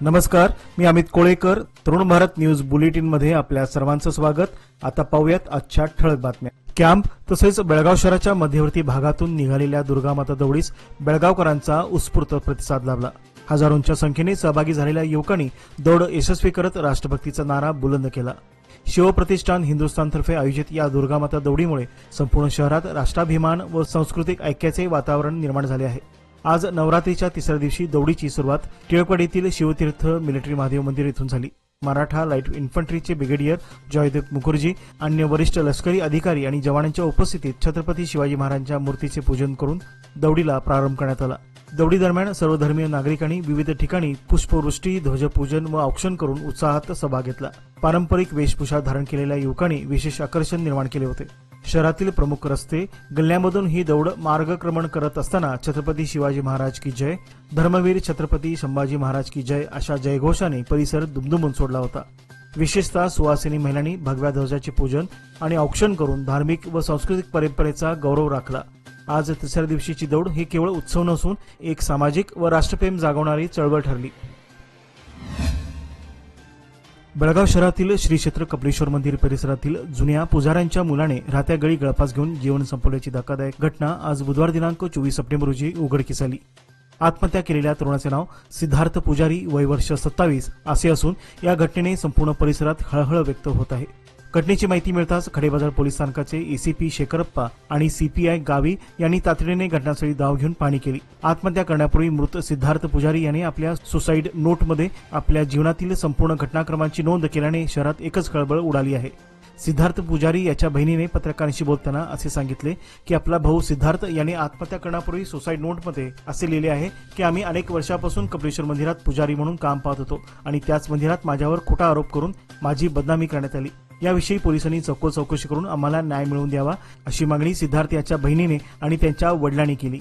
नमस्कार, मी Amit Kolekar. Tarun Bharat news bulletin मध्ये आपल्या सर्वांचं स्वागत. आता पाहूयात आजच्या ठळक बातम्या. कॅम्प तसेच बेळगाव शहराच्या मध्यवर्ती भागातून निघालेल्या दुर्गामाता दौडीस बेळगावकरांचा उत्स्फूर्त प्रतिसाद लाभला. हजारोंच्या संख्येने सहभागी झालेल्या युवकांनी दौड यशस्वी करत राष्ट्रभक्तीचा नारा बुलंद केला. शिवप्रतिष्ठान हिंदुस्थानतर्फे आयोजित या दुर्गामाता दौडीमुळे संपूर्ण शहरात राष्ट्राभिमान व सांस्कृतिक ऐक्याचे वातावरण निर्माण झाले आहे. आज नवरात्रीच्या तिसऱ्या दिवशी दौडीची सुरुवात टिळकवाडीतील शिवतीर्थ मिलिटरी महादेव मंदिर येथून झाली. मराठा लाईट इन्फंट्रीचे ब्रिगेडियर जयदेव मुखर्जी, अन्य वरिष्ठ लष्करी अधिकारी आणि जवानांच्या उपस्थितीत छत्रपती शिवाजी महाराजांच्या मूर्तीचे पूजन करून दौडीला प्रारंभ करण्यात आला. दौडी दरम्यान सर्वधर्मीय नागरिकांनी विविध ठिकाणी पुष्पवृष्टी, ध्वजपूजन व औक्षण करून उत्साहात सहभाग घेतला. पारंपरिक वेशभूषा धारण केलेल्या युवकांनी विशेष आकर्षण निर्माण केले होते. शहरातील प्रमुख रस्ते, गल्ल्यांमधून ही दौड मार्गक्रमण करत असताना छत्रपती शिवाजी महाराज की जय, धर्मवीर छत्रपती संभाजी महाराज की जय अशा जयघोषाने परिसर दुमदुमून सोडला होता. विशेषतः सुवासिनी महिलांनी भगव्या ध्वजाचे पूजन आणि औक्षण करून धार्मिक व सांस्कृतिक परंपरेचा गौरव राखला. आज तिसऱ्या दिवशीची दौड ही केवळ उत्सव नसून एक सामाजिक व राष्ट्रप्रेम जागवणारी चळवळ ठरली. बेळगाव शहरातील श्री क्षेत्र कपिलेश्वर मंदिर परिसरातील जुन्या पुजाऱ्यांच्या मुलाने राहत्या गळी गळफास घेऊन जीवन संपवल्याची धक्कादायक घटना आज बुधवार दिनांक 24 सप्टेंबर रोजी उघडकीस आली. आत्महत्या केलेल्या तरुणाचे नाव सिद्धार्थ पुजारी, वय वर्ष 27 असे असून या घटनेने संपूर्ण परिसरात हळहळ व्यक्त होत आहे. घटनेची माहिती मिळताच खडेबाजार पोलीस स्थानकाचे एसीपी शेखरप्पा आणि सीपीआय गावी यांनी तातडीने घटनास्थळी धाव घेऊन पाहणी केली. आत्महत्या करण्यापूर्वी मृत सिद्धार्थ पुजारी यांनी आपल्या सुसाईड नोटमध्ये आपल्या जीवनातील संपूर्ण घटनाक्रमांची नोंद केल्याने शहरात एकच खळबळ उडाली आहे. सिद्धार्थ पुजारी याच्या बहिणीने पत्रकारांशी बोलताना असे सांगितले की आपला भाऊ सिद्धार्थ यांनी आत्महत्या करण्यापूर्वी सुसाईड नोटमध्ये असे लिहिले आहे की आम्ही अनेक वर्षापासून कपिलेश्वर मंदिरात पुजारी म्हणून काम पाहत होतो आणि त्याच मंदिरात माझ्यावर खोटा आरोप करून माझी बदनामी करण्यात आली. याविषयी पोलिसांनी सखोल चौकशी करून आम्हाला न्याय मिळवून द्यावा अशी मागणी सिद्धार्थ याच्या बहिणीने आणि त्यांच्या वडिलांनी केली.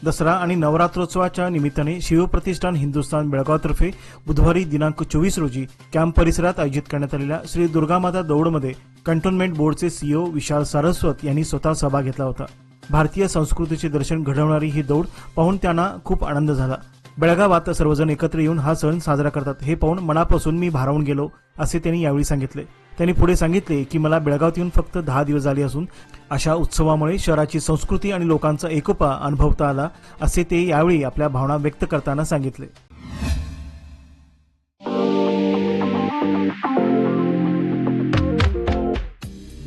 दसरा आणि नवरात्रोत्सवाच्या निमित्ताने शिवप्रतिष्ठान हिंदुस्थान बेळगावतर्फे बुधवारी दिनांक 24 रोजी कॅम्प परिसरात आयोजित करण्यात आलेल्या श्री दुर्गामाता दौडमध्ये कंटोन्मेंट बोर्डचे सीईओ विशाल सारस्वत यांनी स्वतः सहभाग घेतला होता. भारतीय संस्कृतीचे दर्शन घडवणारी ही दौड पाहून त्यांना खूप आनंद झाला. बेळगावात सर्वजण एकत्र येऊन हा सण साजरा करतात हे पाहून मनापासून मी भारावून गेलो असे त्यांनी यावेळी सांगितले. त्यांनी पुढे सांगितले की मला बेळगावात येऊन फक्त 10 दिवस झाले असून अशा उत्सवामुळे शहराची संस्कृती आणि लोकांचा एकोपा अनुभवता आला असे ते यावेळी आपल्या भावना व्यक्त करताना सांगितले.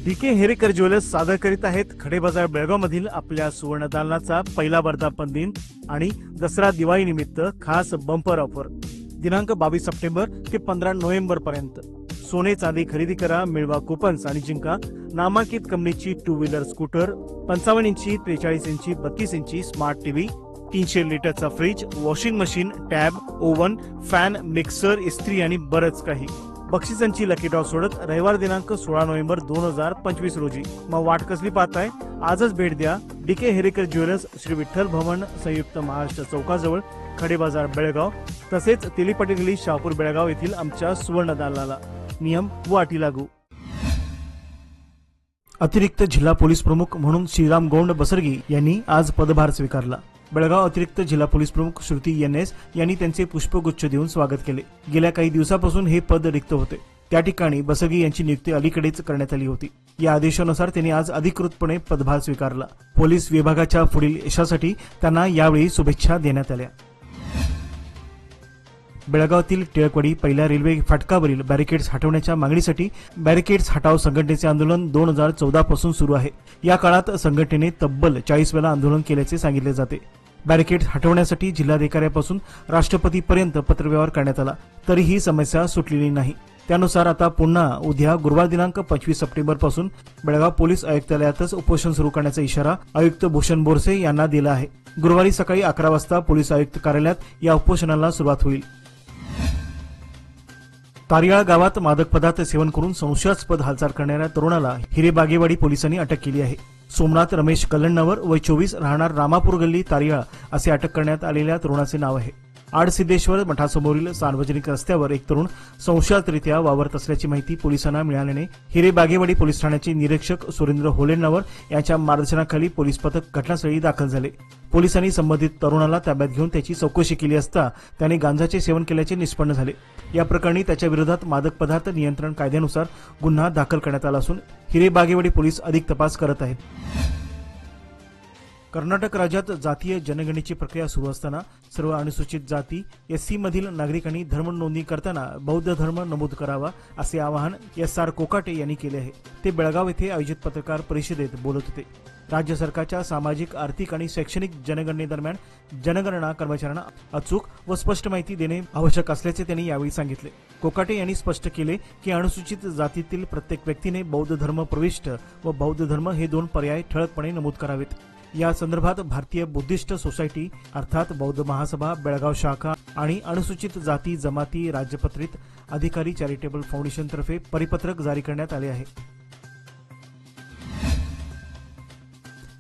डीके हेरेकर ज्वेलर्स सादर करीत आहेत खडेबाजार बेळगाव मधील आपल्या सुवर्ण दालनाचा पहिला वर्धापन दिन आणि दसरा दिवाळी निमित्त खास बंपर ऑफर. दिनांक 22 सप्टेंबर ते 15 नोव्हेंबर पर्यंत सोने चांदी खरेदी करा, मिळवा कुपन्स आणि जिंका नामांकित कंपनीची 2 व्हीलर स्कूटर, 55 इंची, 43 इंची, 32 इंची स्मार्ट टीव्ही, 300 लिटरचा fridge, washing machine, tab, oven, fan, mixer, इस्त्री आणि बरंच काही. बक्षिसांची लकी ड्रॉ सोडत रविवार दिनांक 16 नोव्हेंबर 2025 रोजी. मग वाट कसली पाहताय? आजच भेट द्या डीके हेरेकर ज्वेलर्स, श्री विठ्ठल भवन, संयुक्त महाराष्ट्र चौकाजवळ, खडेबाजार बेळगाव, तसेच तेलीपटी गली, शहापूर बेळगाव येथील आमच्या सुवर्ण दालनाला. नियम व अटी लागू. अतिरिक्त जिल्हा पोलीस प्रमुख म्हणून श्रीराम गौंड बसरगी यांनी आज पदभार स्वीकारला. बेळगाव अतिरिक्त जिल्हा पोलीस प्रमुख श्रुती NS यांनी त्यांचे पुष्पगुच्छ देऊन स्वागत केले. गेल्या काही दिवसापासून हे पद रिक्त होते. त्या ठिकाणी बसरगी यांची नियुक्ती अलीकडेच करण्यात आली होती. या आदेशानुसार त्यांनी आज अधिकृतपणे पदभार स्वीकारला. पोलीस विभागाच्या पुढील यशासाठी त्यांना यावेळी शुभेच्छा देण्यात आल्या. बेळगावातील टिळकवाडी पहिल्या रेल्वे फाटकावरील बॅरिकेड्स हटवण्याच्या मागणीसाठी बॅरिकेड्स हटाव संघटनेचे आंदोलन 2014 पासून सुरू आहे. या काळात संघटनेने तब्बल 40 वेळा आंदोलन केल्याचे सांगितले जाते. बॅरिकेड्स हटवण्यासाठी जिल्हाधिकाऱ्यापासून राष्ट्रपतीपर्यंत पत्रव्यवहार करण्यात आला तरीही समस्या सुटलेली नाही. त्यानुसार आता पुन्हा उद्या गुरुवार दिनांक 25 सप्टेंबर पासून बेळगाव पोलीस आयुक्तालयातच उपोषण सुरू करण्याचा इशारा आयुक्त भूषण बोरसे यांना दिला आहे. गुरुवारी सकाळी 11 वाजता पोलीस आयुक्त कार्यालयात या उपोषणाला सुरुवात होईल. तारियाळ गावात मादक पदार्थ सेवन करून संशयास्पद हालचाल करणाऱ्या तरुणाला हिरेबागेवाडी पोलिसांनी अटक केली आहे. सोमनाथ रमेश कलण्णवर, वय 24, राहणार रामापूर गल्ली तारियाळ असे अटक करण्यात आलेल्या तरुणाचे नाव आहे. आडसिद्धेश्वर मठासमोरील सार्वजनिक रस्त्यावर एक तरुण संशयातरित्या वावरत असल्याची माहिती पोलिसांना मिळाल्याने हिरेबागेवाडी पोलीस ठाण्याचे निरीक्षक सुरेंद्र होलेनवर यांच्या मार्गदर्शनाखाली पोलीस पथक घटनास्थळी दाखल झाले. पोलिसांनी संबंधित तरुणाला ताब्यात घेऊन त्याची चौकशी केली असता त्याने गांजाचे सेवन केल्याचे निष्पन्न झाले. या प्रकरणी त्याच्या विरोधात मादक पदार्थ नियंत्रण कायद्यानुसार गुन्हा दाखल करण्यात आला असून हिरेबागेवाडी पोलीस अधिक तपास करत आहेत. कर्नाटक राज्यात जातीय जनगणनेची प्रक्रिया सुरू असताना सर्व अनुसूचित जाती एससी मधील नागरिकांनी धर्म नोंदणी करताना बौद्ध धर्म नमूद करावा असे आवाहन SR कोकाटे यांनी केले आहे. ते बेळगाव येथे आयोजित पत्रकार परिषदेत बोलत होते. राज्य सरकारच्या सामाजिक, आर्थिक आणि शैक्षणिक जनगणनेदरम्यान जनगणना कर्मचाऱ्यांना अचूक व स्पष्ट माहिती देणे आवश्यक असल्याचे त्यांनी यावेळी सांगितले. कोकाटे यांनी स्पष्ट केले की अनुसूचित जातीतील प्रत्येक व्यक्तीने बौद्ध धर्म प्रविष्ट व बौद्ध धर्म हे दोन पर्याय ठळकपणे नमूद करावेत. या संदर्भात भारतीय बुद्धिस्ट सोसायटी अर्थात बौद्ध महासभा बेळगाव शाखा आणि अनुसूचित जाती जमाती राज्यपत्रित अधिकारी चॅरिटेबल फाउंडेशन तर्फे परिपत्रक जारी करण्यात आले आहे.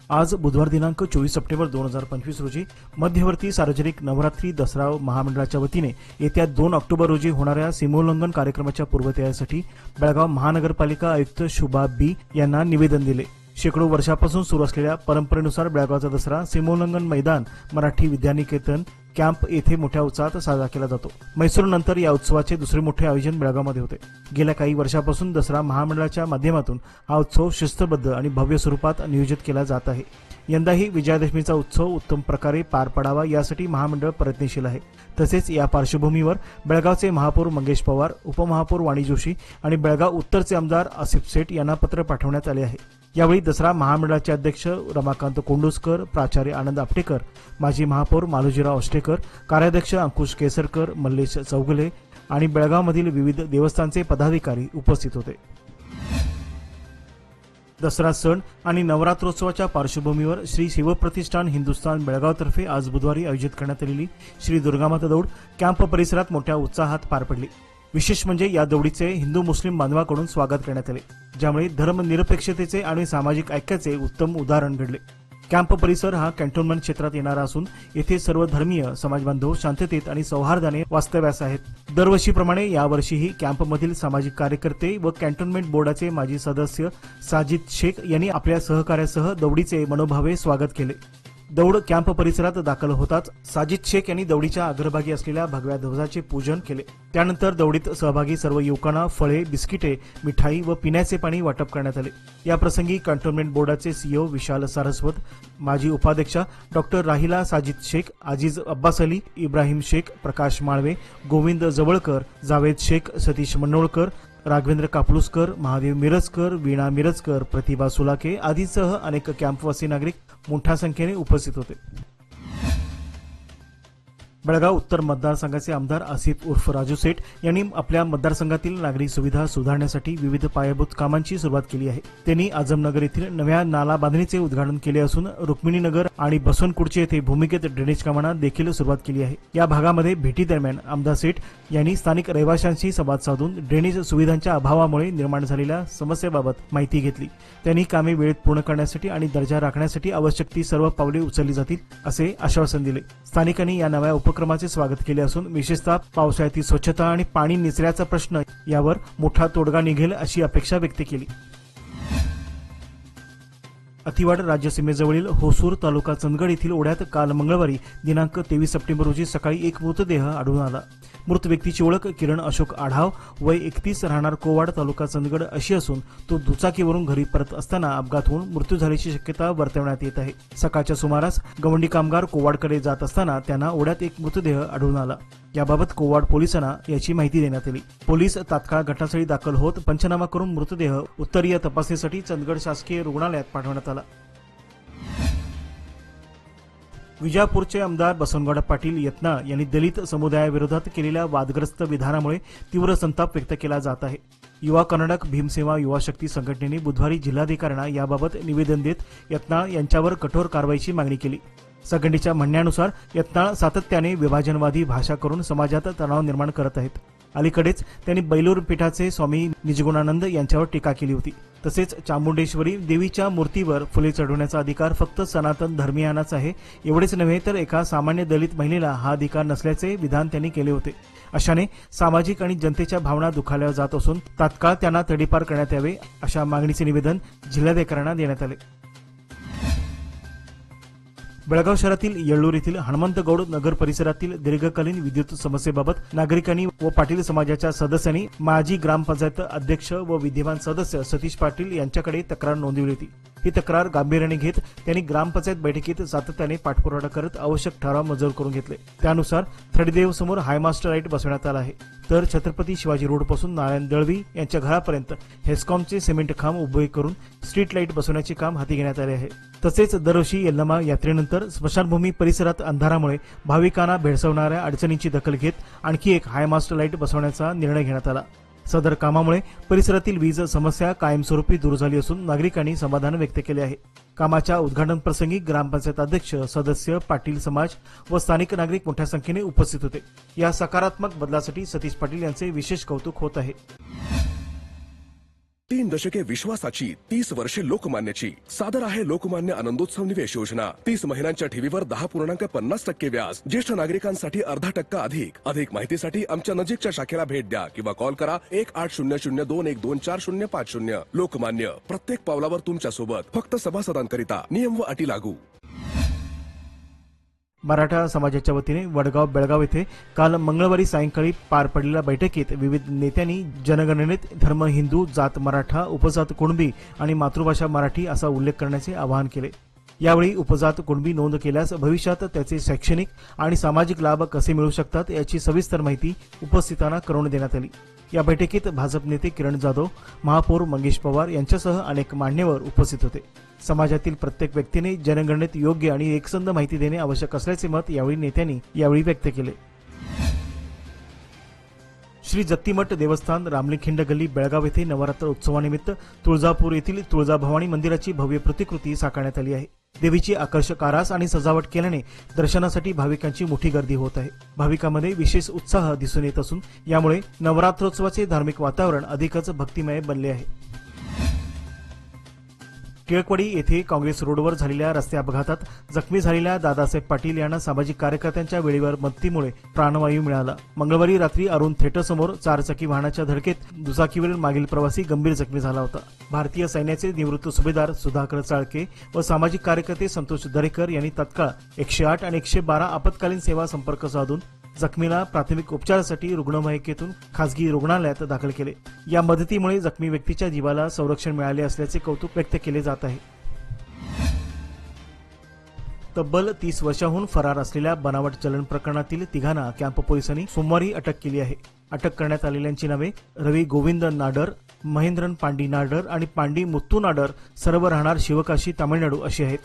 आज बुधवार दिनांक 24 सप्टेंबर 2025 रोजी मध्यवर्ती सार्वजनिक नवरात्री दसरा महामंडळाच्या वतीने येत्या 2 ऑक्टोबर रोजी होणाऱ्या सीमोल्लंघन कार्यक्रमाच्या पूर्वतयारीसाठी बेळगाव महानगरपालिका आयुक्त शुभा बी यांना निवेदन दिले. शेकडो वर्षापासून सुरू असलेल्या परंपरेनुसार बेळगावचा दसरा सीमोल्लंघन मैदान मराठी विद्यानिकेतन कॅम्प येथे मोठ्या उत्साहात साजरा केला जातो. म्हैसूरनंतर या उत्सवाचे दुसरे मोठे आयोजन बेळगावमध्ये होते. गेल्या काही वर्षापासून दसरा महामंडळाच्या माध्यमातून हा उत्सव शिस्तबद्ध आणि भव्य स्वरूपात नियोजित केला जात आहे. यंदाही विजयादशमीचा उत्सव उत्तम प्रकारे पार पडावा यासाठी महामंडळ प्रयत्नशील आहे. तसेच या पार्श्वभूमीवर बेळगावचे महापौर मंगेश पवार, उपमहापौर वाणी जोशी आणि बेळगाव उत्तरचे आमदार आसिफ सेठ यांना पत्र पाठवण्यात आले आहे. यावेळी दसरा महामंडळाचे अध्यक्ष रमाकांत कोंडुस्कर, प्राचार्य आनंद आपटेकर, माजी महापौर मालोजीराव अष्टेकर, कार्याध्यक्ष अंकुश केसरकर, मल्लेश चौगुले आणि बेळगावमधील विविध देवस्थानचे पदाधिकारी उपस्थित होते. दसरा सण आणि नवरात्रोत्सवाच्या पार्श्वभूमीवर श्री शिवप्रतिष्ठान हिंदुस्थान बेळगावतर्फे आज बुधवारी आयोजित करण्यात आलेली श्री दुर्गामाता दौड कॅम्प परिसरात मोठ्या उत्साहात पार पडली. विशेष म्हणजे या दौडीचे हिंदू मुस्लिम बांधवांकडून स्वागत करण्यात आले, ज्यामुळे धर्मनिरपेक्षतेचे आणि सामाजिक ऐक्याचे उत्तम उदाहरण घडले. कॅम्प परिसर हा कॅन्टोन्मेंट क्षेत्रात येणारा असून येथे सर्व धर्मीय समाजबांधव शांततेत आणि सौहार्दाने वास्तव्यास आहेत. दरवर्षीप्रमाणे यावर्षीही कॅम्पमधील सामाजिक कार्यकर्ते व कॅन्टोन्मेंट बोर्डाचे माजी सदस्य साजिद शेख यांनी आपल्या सहकार्यासह दौडीचे मनोभावे स्वागत केले. दौड कॅम्प परिसरात दाखल होताच साजिद शेख यांनी दौडीच्या अग्रभागी असलेल्या भगव्या ध्वजाचे पूजन केले. त्यानंतर दौडीत सहभागी सर्व युवकांना फळे, बिस्किटे, मिठाई व पिण्याचे पाणी वाटप करण्यात आले. या प्रसंगी कॅन्टोन्मेंट बोर्डाचे सीईओ विशाल सारस्वत, माजी उपाध्यक्षा डॉक्टर राहिला साजिद शेख, आजिज अब्बास अली, इब्राहिम शेख, प्रकाश माळवे, गोविंद जवळकर, जावेद शेख, सतीश मन्नोळकर, राघवेंद्र कापलुसकर, महादेव मिरजकर, वीणा मिरजकर, प्रतिभा सुलाके आदीसह अनेक कॅम्पवासी नागरिक मोठ्या संख्येने उपस्थित होते. बेळगाव उत्तर मतदारसंघाचे आमदार आसिफ उर्फ राजू सेठ यांनी आपल्या मतदारसंघातील नागरी सुविधा सुधारण्यासाठी विविध पायाभूत कामांची सुरुवात केली आहे. त्यांनी आझमनगर येथील नव्या नाला बांधणीचे उद्घाटन केले असून रुक्मिणीनगर आणि बसवनकुर्ची येथे भूमिगत ड्रेनेज कामांना देखील सुरुवात केली आहे. या भागामध्ये भेटी दरम्यान आमदार सेठ यांनी स्थानिक रहिवाशांशी संवाद साधून ड्रेनेज सुविधांच्या अभावामुळे निर्माण झालेल्या समस्येबाबत माहिती घेतली. त्यांनी कामे वेळेत पूर्ण करण्यासाठी आणि दर्जा राखण्यासाठी आवश्यक ती सर्व पावले उचलली जातील असे आश्वासन दिले. स्थानिकांनी या नव्या उपक्रमाचे स्वागत केले असून विशेषतः पावसाळ्यातील स्वच्छता आणि पाणी निचऱ्याचा प्रश्न यावर मोठा तोडगा निघेल अशी अपेक्षा व्यक्त केली. अतिवाड राज्यसीमेजवळील होसूर तालुका चंदगड येथील ओढ्यात काल मंगळवारी दिनांक 23 सप्टेंबर रोजी सकाळी एक मृतदेह आढळून आला. मृत व्यक्तीची ओळख किरण अशोक आढाव, वय 31, राहणार कोवाड, तालुका चंदगड अशी असून तो दुचाकीवरून घरी परत असताना अपघात होऊन मृत्यू झाल्याची शक्यता वर्तवण्यात येत आहे. सकाळच्या सुमारास गवंडी कामगार कोवाडकडे जात असताना त्यांना ओढ्यात एक मृतदेह आढळून आला. याबाबत कोवाड पोलिसांना याची माहिती देण्यात आली. पोलीस तात्काळ घटनास्थळी दाखल होत पंचनामा करून मृतदेह उत्तरीय तपासणीसाठी चंदगड शासकीय रुग्णालयात पाठवण्यात आला. विजापूरचे आमदार बसवनगौडा पाटील यत्ना यांनी दलित समुदायाविरोधात केलेल्या वादग्रस्त विधानामुळे तीव्र संताप व्यक्त केला जात आहे. युवा कर्नाटक भीमसेवा युवा शक्ती संघटनेने बुधवारी जिल्हाधिकाऱ्यांना याबाबत निवेदन देत यत्ना यांच्यावर कठोर कारवाईची मागणी केली. संघटनेच्या म्हणण्यानुसार यत्नाळ सातत्याने विभाजनवादी भाषा करून समाजात तणाव निर्माण करत आहेत. अलीकडेच त्यांनी बैलूर पीठाचे स्वामी निजगुणानंद यांच्यावर टीका केली होती. तसेच चामुंडेश्वरी देवीच्या मूर्तीवर फुले चढवण्याचा अधिकार फक्त सनातन धर्मीयांनाच आहे, एवढेच नव्हे तर एका सामान्य दलित महिलेला हा अधिकार नसल्याचे विधान त्यांनी केले होते. अशाने सामाजिक आणि जनतेच्या भावना दुखावल्या जात असून तात्काळ त्यांना तडीपार करण्यात यावे अशा मागणीचे निवेदन जिल्हाधिकाऱ्यांना देण्यात आले. बेळगाव शहरातील येळ्ळूर येथील हनुमंतगौड नगर परिसरातील दीर्घकालीन विद्युत समस्येबाबत नागरिकांनी व पाटील समाजाच्या सदस्यांनी माजी ग्रामपंचायत अध्यक्ष व विद्यमान सदस्य सतीश पाटील यांच्याकडे तक्रार नोंदवली होती. ही तक्रार गांभीर्याने घेत त्यांनी ग्रामपंचायत बैठकीत सातत्याने पाठपुरावा करत आवश्यक ठराव मंजूर करून घेतले. त्यानुसार थडदेव समोर हायमास्टर लाईट बसवण्यात आला आहे, तर छत्रपती शिवाजी रोडपासून नारायण दळवी यांच्या घरापर्यंत हेस्कॉमचे सिमेंट खांब उभे करून स्ट्रीट लाईट बसवण्याचे काम हाती घेण्यात आले आहे. तसेच दरवर्षी यल्लमा यात्रेनंतर स्मशानभूमी परिसरात अंधारामुळे भाविकांना भेडसावणाऱ्या अडचणींची दखल घेत आणखी एक हायमास्टर लाईट बसवण्याचा निर्णय घेण्यात आला. सदर कामामुळे परिसरातील वीज समस्या कायमस्वरूपी दूर झाली असून नागरिकांनी समाधान व्यक्त केले आहे. कामाच्या उद्घाटन प्रसंगी ग्रामपंचायत अध्यक्ष, सदस्य, पाटील समाज व स्थानिक नागरिक मोठ्या संख्येने उपस्थित होते. या सकारात्मक बदलासाठी सतीश पाटील यांचे विशेष कौतुक होत आहे. 3 दशके विश्वासाची, 30 वर्षे लोकमान्याची. सादर आहे लोकमान्य आनंदोत्सव निवेश योजना. 30 महिन्यांच्या ठेवीवर 10.50% व्याज. ज्येष्ठ नागरिकांसाठी अर्धा टक्का अधिक. अधिक माहितीसाठी आमच्या नजीकच्या शाखेला भेट द्या किंवा कॉल करा 1800-212-4050. लोकमान्य, प्रत्येक पावलावर तुमच्या सोबत. फक्त सभासदांकरिता. नियम व अटी लागू. मराठा समाजाच्या वतीने वडगाव बेळगाव येथे काल मंगळवारी सायंकाळी पार पडलेल्या बैठकीत विविध नेत्यांनी जनगणनेत धर्म हिंदू, जात मराठा, उपजात कुणबी आणि मातृभाषा मराठी असा उल्लेख करण्याचे आवाहन केले. यावेळी उपजात कुणबी नोंद केल्यास भविष्यात त्याचे शैक्षणिक आणि सामाजिक लाभ कसे मिळू शकतात याची सविस्तर माहिती उपस्थितांना करून देण्यात आली. या बैठकीत भाजप नेते किरण जाधव, महापौर मंगेश पवार यांच्यासह अनेक मान्यवर उपस्थित होते. समाजातील प्रत्येक व्यक्तीने जनगणनेत योग्य आणि एकसंध माहिती देणे आवश्यक असल्याचे मत यावेळी नेत्यांनी व्यक्त केले. श्री जत्तीमठ देवस्थान, रामलिंगखिंड गल्ली, बेळगाव येथे नवरात्र उत्सवानिमित्त तुळजापूर येथील तुळजाभवानी मंदिराची भव्य प्रतिकृती साकारण्यात आली आहे. देवीची आकर्षक आरास आणि सजावट केल्याने दर्शनासाठी भाविकांची मोठी गर्दी होत आहे. भाविकांमध्ये विशेष उत्साह दिसून येत असून यामुळे नवरात्रोत्सवाचे धार्मिक वातावरण अधिकच भक्तिमय बनले आहे. टिळकवाडी येथे काँग्रेस रोडवर झालेल्या रस्ते अपघातात जखमी झालेल्या दादासाहेब पाटील यांना सामाजिक कार्यकर्त्यांच्या वेळेवर मदतीमुळे प्राणवायू मिळाला. मंगळवारी रात्री अरुण थिएटरसमोर 4 चाकी वाहनाच्या धडकेत दुचाकीवरील मागील प्रवासी गंभीर जखमी झाला होता. भारतीय सैन्याचे निवृत्त सुभेदार सुधाकर चाळके व सामाजिक कार्यकर्ते संतोष दरेकर यांनी तत्काळ 108 आणि 112 आपत्कालीन सेवा संपर्क साधून जखमीला प्राथमिक उपचारासाठी रुग्णवाहिकेतून खासगी रुग्णालयात दाखल केले. या मदतीमुळे जखमी व्यक्तीच्या जीवाला संरक्षण मिळाले असल्याचे कौतुक व्यक्त केले जात आहे. तब्बल 30 वर्षांहून फरार असलेल्या बनावट चलन प्रकरणातील तिघांना कॅम्प पोलिसांनी सोमवारी अटक केली आहे. अटक करण्यात आलेल्यांची नावे रवी गोविंद नाडर, महेंद्रन पांडी नाडर आणि पांडी मुत्तू नाडर, सर्व राहणार शिवकाशी, तामिळनाडू अशी आहेत.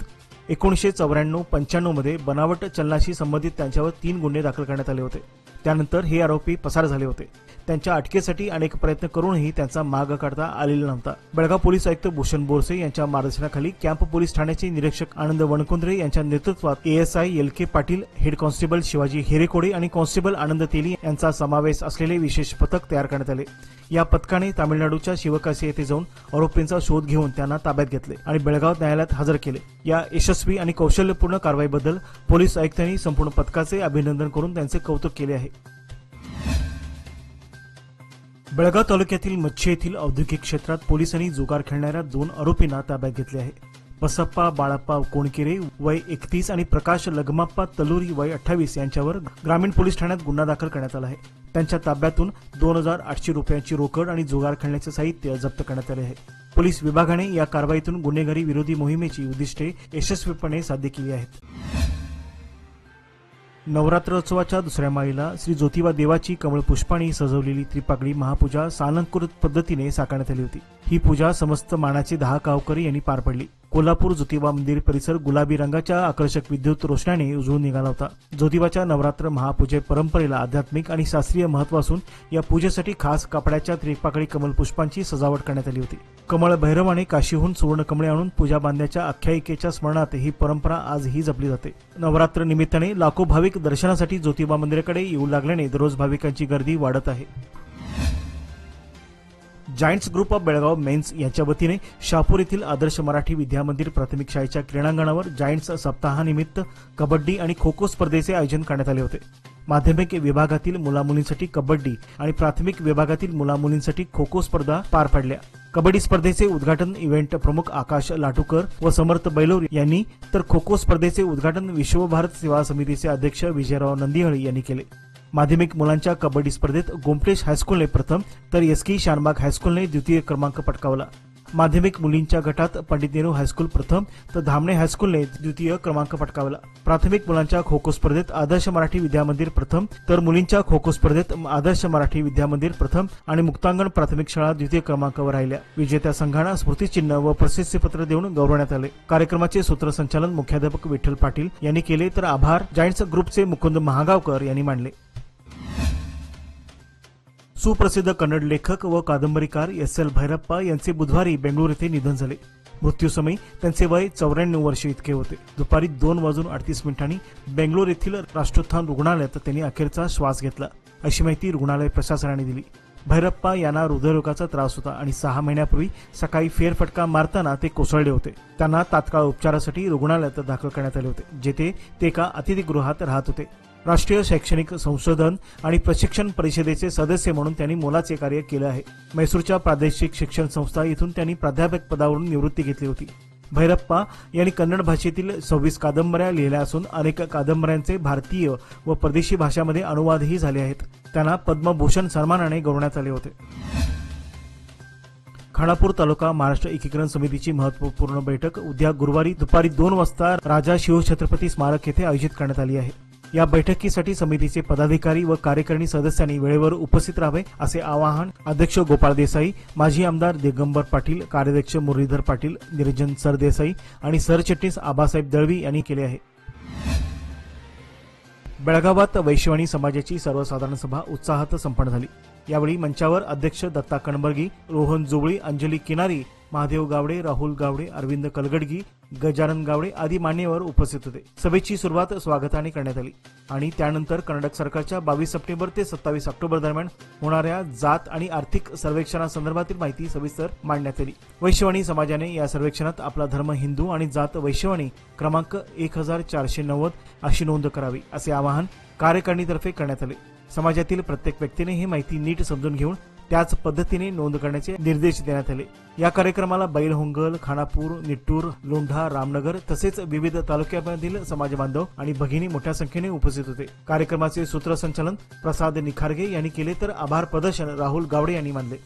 1994-95 मध्ये बनावट चलनाशी संबंधित त्यांच्यावर 3 गुन्हे दाखल करण्यात आले होते. त्यानंतर हे आरोपी पसार झाले होते. त्यांच्या अटकेसाठी अनेक प्रयत्न करूनही त्यांचा माग काढता आलेला नव्हता. बेळगाव पोलीस आयुक्त भूषण बोरसे यांच्या मार्गदर्शनाखाली कॅम्प पोलीस ठाण्याचे निरीक्षक आनंद वणकुंद्रे यांच्या नेतृत्वात ASI L K. Patil, head constable Shivaji Herekode आणि कॉन्स्टेबल आनंद तेली यांचा समावेश असलेले विशेष पथक तयार करण्यात आले. या पथकाने तामिळनाडूच्या शिवकाशी येथे जाऊन आरोपींचा शोध घेऊन त्यांना ताब्यात घेतले आणि बेळगाव न्यायालयात हजर केले. या यशस्वी आणि कौशल्यपूर्ण कारवाईबद्दल पोलीस आयुक्तांनी संपूर्ण पथकाचे अभिनंदन करून त्यांचे कौतुक केले आहे. बेळगाव तालुक्यातील मच्छी येथील औद्योगिक क्षेत्रात पोलिसांनी जुगार खेळणाऱ्या 2 आरोपींना ताब्यात घेतले आहे. बसप्पा बाळप्पा कोणकेरे वय 31 आणि प्रकाश लगमाप्पा तलुरी वय 28 यांच्यावर ग्रामीण पोलीस ठाण्यात गुन्हा दाखल करण्यात आला आहे. त्यांच्या ताब्यातून 2,800 रुपयांची रोकड आणि जुगार खेळण्याचे साहित्य जप्त करण्यात आले आहे. पोलीस विभागाने या कारवाईतून गुन्हेगारी विरोधी मोहिमेची उद्दिष्टे यशस्वीपणे साध्य केली आहेत. नवरात्रोत्सवाच्या दुसऱ्या माळीला श्री ज्योतिबा देवाची कमळ पुष्पांनी सजवलेली त्रिपागडी महापूजा सालंकृत पद्धतीने साकारण्यात आली होती. ही पूजा समस्त मानाचे 10 गावकरी यांनी पार पडली. कोल्हापूर ज्योतिबा मंदिर परिसर गुलाबी रंगाच्या आकर्षक विद्युत रोषणाने उजळून निघाला होता. ज्योतिबाच्या नवरात्र महापूजे परंपरेला आध्यात्मिक आणि शास्त्रीय महत्त्व असून या पूजेसाठी खास कापडाच्या त्रिपाकडी कमल पुष्पांची सजावट करण्यात आली होती. कमळ भैरवाने काशीहून सुवर्ण कमळे आणून पूजा बांधण्याच्या आख्यायिकेच्या स्मरणात ही परंपरा आजही जपली जाते. नवरात्र निमित्ताने लाखो भाविक दर्शनासाठी ज्योतिबा मंदिराकडे येऊ लागल्याने दररोज भाविकांची गर्दी वाढत आहे. Giants group of Belgaum men's यांच्या वतीने शहापूर येथील आदर्श मराठी विद्यामंदिर प्राथमिक शाळेच्या क्रीडांगणावर जायंट्स सप्ताहानिमित्त कबड्डी आणि खो खो स्पर्धेचे आयोजन करण्यात आले होते. माध्यमिक विभागातील मुलामुलींसाठी कबड्डी आणि प्राथमिक विभागातील मुलामुलींसाठी खो खो स्पर्धा पार पडल्या. कबड्डी स्पर्धेचे उद्घाटन इव्हेंट प्रमुख आकाश लाटूकर व समर्थ बैलोर यांनी, तर खो खो स्पर्धेचे उद्घाटन विश्व भारत सेवा समितीचे अध्यक्ष विजयराव नंदिहळी यांनी केले. माध्यमिक मुलांच्या कबड्डी स्पर्धेत गोमटेश हायस्कूलने प्रथम तर एसके शानबाग हायस्कूलने द्वितीय क्रमांक पटकावला. माध्यमिक मुलींच्या गटात पंडित नेहरू हायस्कूल प्रथम तर धामणे हायस्कूलने द्वितीय क्रमांक पटकावला. प्राथमिक मुलांच्या खो खो स्पर्धेत आदर्श मराठी विद्यामंदिर प्रथम तर मुलींच्या खो खो स्पर्धेत आदर्श मराठी विद्यामंदिर प्रथम आणि मुक्तांगण प्राथमिक शाळा द्वितीय क्रमांकावर राहिल्या. विजेत्या संघांना स्मृतिचिन्ह व प्रशस्तीपत्र देऊन गौरवण्यात आले. कार्यक्रमाचे सूत्रसंचालन मुख्याध्यापक विठ्ठल पाटील यांनी केले, तर आभार जायंट्स ग्रुपचे मुकुंद महागावकर यांनी मानले. सुप्रसिद्ध कन्नड लेखक व कादंबरीकार एस.एल. भैरप्पा यांचे बुधवारी बेंगळूर येथे निधन झाले. मृत्यूसमयी त्यांचे वय 94 वर्ष इतके होते. दुपारी 2:38 बेंगळूर येथील राष्ट्रोत्थान रुग्णालयात त्यांनी अखेरचा श्वास घेतला, अशी माहिती रुग्णालय प्रशासनाने दिली. भैरप्पा यांना हृदयरोगाचा त्रास होता आणि 6 महिन्यापूर्वी सकाळी फेरफटका मारताना ते कोसळले होते. त्यांना तात्काळ उपचारासाठी रुग्णालयात दाखल करण्यात आले होते, जेथे ते एका अतिथीगृहात राहत होते. राष्ट्रीय शैक्षणिक संशोधन आणि प्रशिक्षण परिषदेचे सदस्य म्हणून त्यांनी मोलाचे कार्य केले आहे. मैसूरच्या प्रादेशिक शिक्षण संस्था येथून त्यांनी प्राध्यापक पदावरून निवृत्ती घेतली होती. भैरप्पा यांनी कन्नड भाषेतील 26 कादंबऱ्या लिहिल्या असून अनेक कादंबऱ्यांचे भारतीय व परदेशी भाषांमध्ये अनुवादही झाले आहेत. त्यांना पद्मभूषण सन्मानाने गौरवण्यात आले होते. खानापूर तालुका महाराष्ट्र एकीकरण समितीची महत्वपूर्ण बैठक उद्या गुरुवारी दुपारी 2 वाजता राजा शिवछत्रपती स्मारक येथे आयोजित करण्यात आली आहे. या बैठकीसाठी समितीचे पदाधिकारी व कार्यकारिणी सदस्यांनी वेळेवर उपस्थित राहावे असे आवाहन अध्यक्ष गोपाळ देसाई, माजी आमदार दिगंबर पाटील, कार्याध्यक्ष मुरलीधर पाटील, निरंजन सरदेसाई आणि सरचिटणीस आबासाहेब दळवी यांनी केले आहे. बेळगावात वैश्यवाणी समाजाची सर्वसाधारण सभा उत्साहात संपन्न झाली. यावेळी मंचावर अध्यक्ष दत्ता कणबर्गी, रोहन जोबळी, अंजली किनारी, महादेव गावडे, राहुल गावडे, अरविंद कलगडगी, गजानन गावडे आदी मान्यवर उपस्थित होते. सभेची सुरुवात स्वागताने करण्यात आली आणि त्यानंतर कर्नाटक सरकारच्या 22 सप्टेंबर ते 27 ऑक्टोबर दरम्यान होणाऱ्या जात आणि आर्थिक सर्वेक्षणासंदर्भातील माहिती सविस्तर मांडण्यात आली. वैश्यवाणी समाजाने या सर्वेक्षणात आपला धर्म हिंदू आणि जात वैश्यवाणी क्रमांक 1490 अशी नोंद करावी असे आवाहन कार्यकारिणीतर्फे करण्यात आले. समाजातील प्रत्येक व्यक्तीने ही माहिती नीट समजून घेऊन त्याच पद्धतीने नोंद करण्याचे निर्देश देण्यात आले. या कार्यक्रमाला बैलहोंगल, खानापूर, निट्टूर, लोंढा, रामनगर तसेच विविध तालुक्यामधील समाज बांधव आणि भगिनी मोठ्या संख्येने उपस्थित होते. कार्यक्रमाचे सूत्रसंचालन प्रसाद निखारगे यांनी केले, तर आभार प्रदर्शन राहुल गावडे यांनी मानले.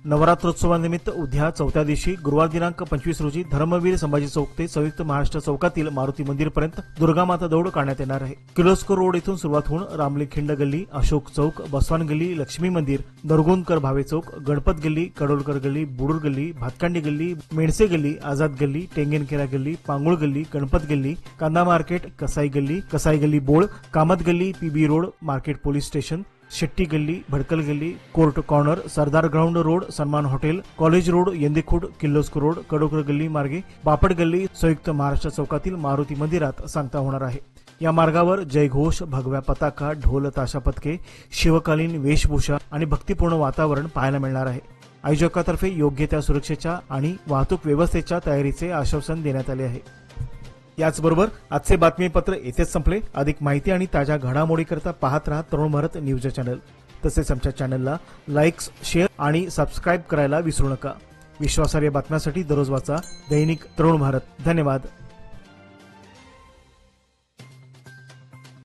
नवरात्रोत्सवानिमित्त उद्या 4थ्या दिवशी गुरुवार दिनांक 25 रोजी धर्मवीर संभाजी चौक ते संयुक्त महाराष्ट्र चौकातील मारुती मंदिरपर्यंत दुर्गामाता दौड काढण्यात येणार आहे. किर्लोस्कर रोड येथून सुरुवात होऊन रामलिखिंड गल्ली, अशोक चौक, बसवान गल्ली, लक्ष्मी मंदिर, दरगोनकर भावे चौक, गणपत गल्ली, कडोलकर गल्ली, बुडूर गल्ली, भातकांडी गल्ली, मेणसे गल्ली, आझाद गल्ली, टेंगनकेरा गल्ली, पांगुळ गल्ली, गणपत गल्ली, कांदा मार्केट, कसाई गल्ली बोळ, कामत गल्ली, PB road, market police station, Shetty गल्ली, भडकल गल्ली, court corner, Sardar ground road, Sanman hotel, college road, Yandekhud, Kirloskar road, Kadokar गल्ली मार्गे बापट गल्ली, संयुक्त महाराष्ट्र चौकातील मारुती मंदिरात सांगता होणार आहे. या मार्गावर जयघोष, भगव्या पताका, ढोल ताशा पथके, शिवकालीन वेशभूषा आणि भक्तिपूर्ण वातावरण पाहायला मिळणार आहे. आयोजकातर्फे योग्य त्या सुरक्षेच्या आणि वाहतूक व्यवस्थेच्या तयारीचे आश्वासन देण्यात आले आहे. याचबरोबर आजचे बातमीपत्र येथेच संपले. अधिक माहिती आणि ताज्या घडामोडीकरता पाहत राहा तरुण भारत न्यूज चॅनल. तसेच आमच्या चॅनलला लाईक्स, शेअर आणि सबस्क्राईब करायला विसरू नका. विश्वासार्ह बातम्यांसाठी दररोज वाचा दैनिक तरुण भारत. धन्यवाद.